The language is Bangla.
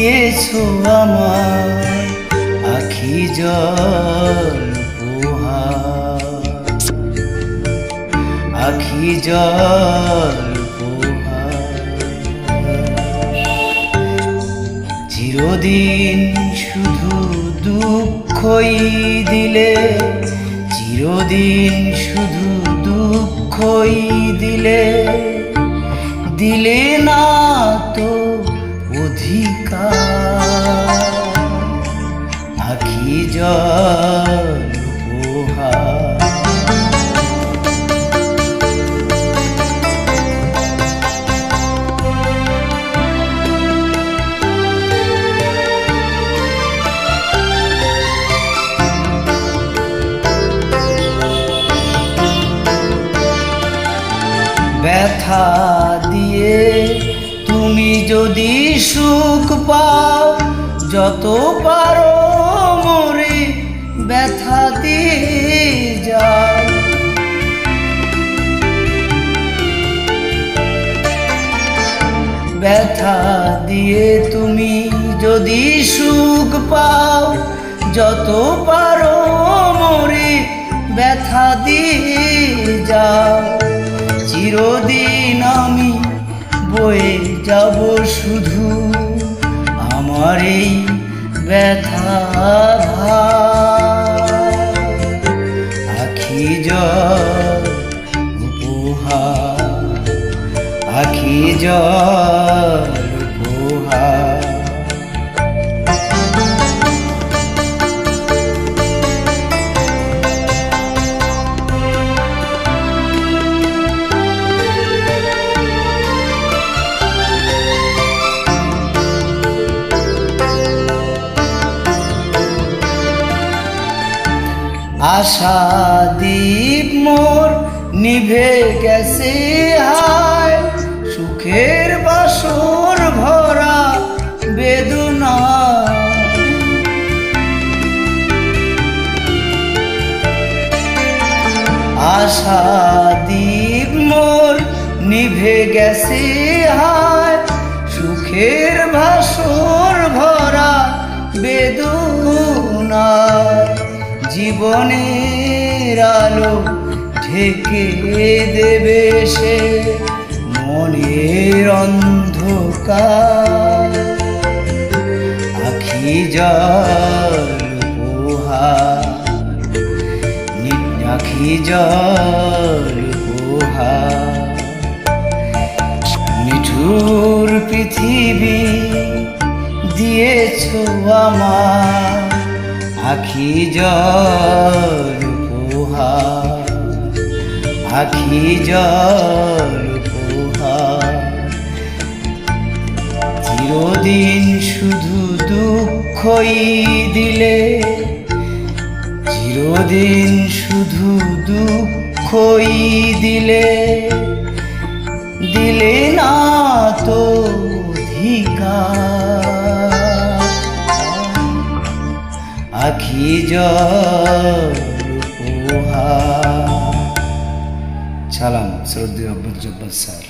দিয়েছো আমার আখি জল উপহার, আখি জল উপহার। চিরদিন শুধু দুঃখই দিলে, চিরদিন শুধু দুঃখই দিলে, দিলে না তো অধিকার আখি জল উপহার। ব্যথা দিয়ে তুমি যদি সুখ পাও, যত পারো মরে ব্যথা দিয়ে যাও। ব্যথা দিয়ে তুমি যদি সুখ পাও, যত পারো মরে ব্যথা দিয়ে যাও। চিরদিন আমি বয়ে যাব শুধু আমার এই ব্যথা ভার, আখি জল উপহার, আখি জল উপহার। আশা দীপ মোর নিভে গেছে হায়, সুখের বাসর ভরা বেদনা। আশা দীপ মোর নিভে গেছে হায়, সুখের বাসর ভরা বেদনা। জীবনের আলো ঢেকে দেবে সে মনের অন্ধকার, আখি জল উপহার, আখি জল উপহার। নিঠুর পৃথিবী দিয়েছো আমার আখি জল উপহার, আখি জল উপহার। চিরদিন শুধু দুঃখই দিলে, চিরদিন শুধু দুঃখই দিলে, দিলে না তো অধিকার আখি জল উপহার। সালাম শ্রদ্ধেয় আব্দুল জব্বার স্যার।